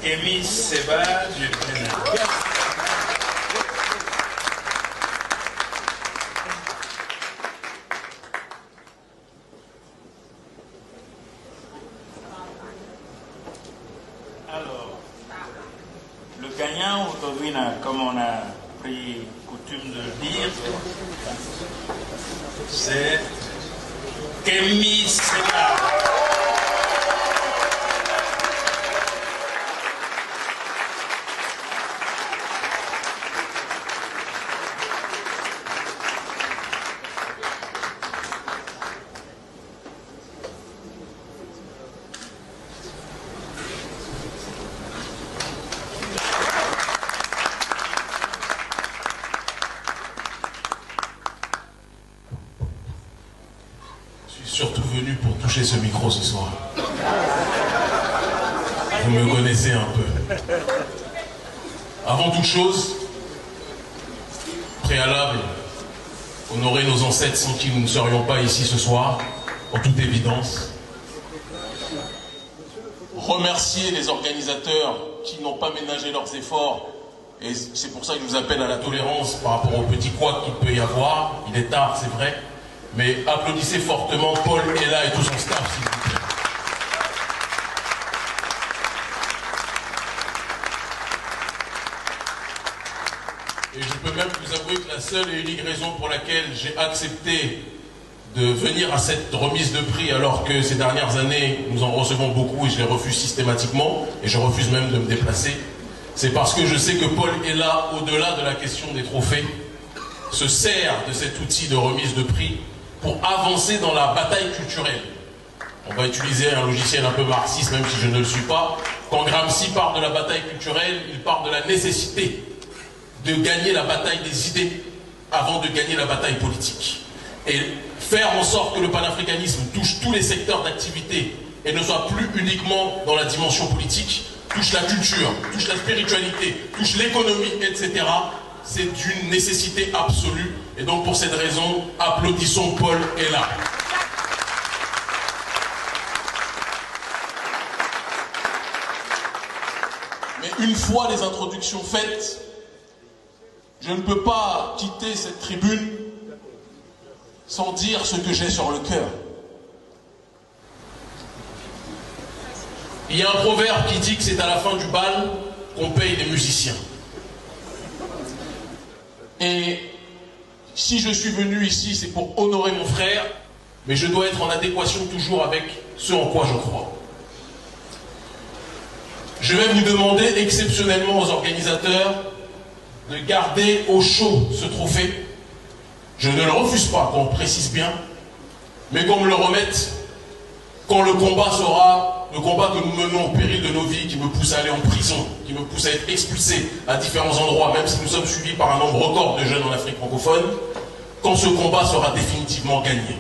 Kémy Séba du Bénin. Alors, le gagnant aujourd'hui, comme on a pris coutume de le dire, c'est Kémy Séba. Surtout venu pour toucher ce micro ce soir. Vous me connaissez un peu. Avant toute chose, préalable, honorer nos ancêtres sans qui nous ne serions pas ici ce soir, en toute évidence. Remercier les organisateurs qui n'ont pas ménagé leurs efforts, et c'est pour ça que je vous appelle à la tolérance par rapport au petit couac qu'il peut y avoir. Il est tard, c'est vrai. Mais applaudissez fortement Paul Ella et tout son staff, s'il vous plaît. Et je peux même vous avouer que la seule et unique raison pour laquelle j'ai accepté de venir à cette remise de prix, alors que ces dernières années, nous en recevons beaucoup et je les refuse systématiquement, et je refuse même de me déplacer, c'est parce que je sais que Paul Ella, au-delà de la question des trophées, se sert de cet outil de remise de prix pour avancer dans la bataille culturelle. On va utiliser un logiciel un peu marxiste, même si je ne le suis pas. Quand Gramsci parle de la bataille culturelle, il parle de la nécessité de gagner la bataille des idées avant de gagner la bataille politique. Et faire en sorte que le panafricanisme touche tous les secteurs d'activité et ne soit plus uniquement dans la dimension politique, touche la culture, touche la spiritualité, touche l'économie, etc., c'est d'une nécessité absolue. Et donc pour cette raison, applaudissons Paul Ella. Mais une fois les introductions faites, je ne peux pas quitter cette tribune sans dire ce que j'ai sur le cœur. Il y a un proverbe qui dit que c'est à la fin du bal qu'on paye les musiciens. Et si je suis venu ici, c'est pour honorer mon frère, mais je dois être en adéquation toujours avec ce en quoi je crois. Je vais vous demander exceptionnellement aux organisateurs de garder au chaud ce trophée. Je ne le refuse pas, qu'on le précise bien, mais qu'on me le remette quand le combat sera le combat que nous menons au péril de nos vies, qui me pousse à aller en prison, qui me pousse à être expulsé à différents endroits, même si nous sommes suivis par un nombre record de jeunes en Afrique francophone, quand ce combat sera définitivement gagné.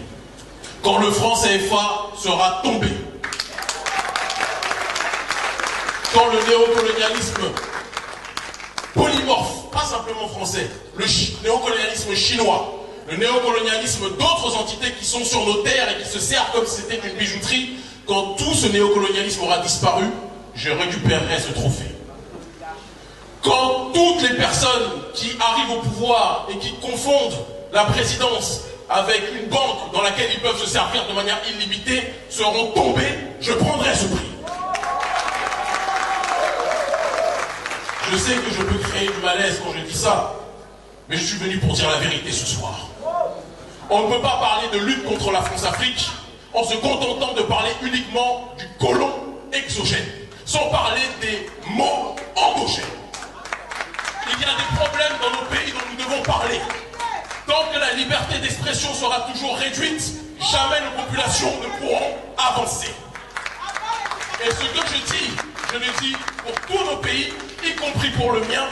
Quand le franc CFA sera tombé. Quand le néocolonialisme polymorphe, pas simplement français, le néocolonialisme chinois, le néocolonialisme d'autres entités qui sont sur nos terres et qui se servent comme si c'était une bijouterie, quand tout ce néocolonialisme aura disparu, je récupérerai ce trophée. Quand toutes les personnes qui arrivent au pouvoir et qui confondent la présidence avec une banque dans laquelle ils peuvent se servir de manière illimitée seront tombées, je prendrai ce prix. Je sais que je peux créer du malaise quand je dis ça, mais je suis venu pour dire la vérité ce soir. On ne peut pas parler de lutte contre la France-Afrique en se contentant de parler uniquement du colon exogène, sans parler des mots endogènes. Il y a des problèmes dans nos pays dont nous devons parler. Tant que la liberté d'expression sera toujours réduite, jamais nos populations ne pourront avancer. Et ce que je le dis pour tous nos pays, y compris pour le mien.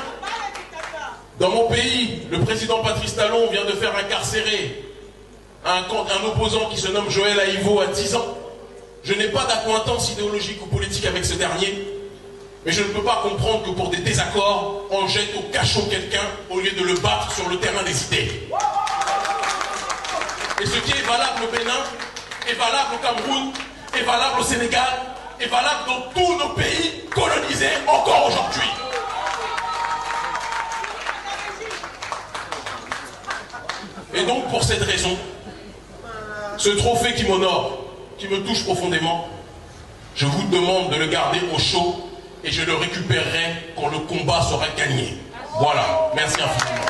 Dans mon pays, le président Patrice Talon vient de faire incarcérer un opposant qui se nomme Joël Aïvo à 10 ans. Je n'ai pas d'accointance idéologique ou politique avec ce dernier, mais je ne peux pas comprendre que pour des désaccords, on jette au cachot quelqu'un au lieu de le battre sur le terrain des idées. Et ce qui est valable au Bénin, est valable au Cameroun, est valable au Sénégal, est valable dans tous nos pays colonisés encore aujourd'hui. Et donc pour cette raison, ce trophée qui m'honore, qui me touche profondément, je vous demande de le garder au chaud et je le récupérerai quand le combat sera gagné. Voilà, merci infiniment.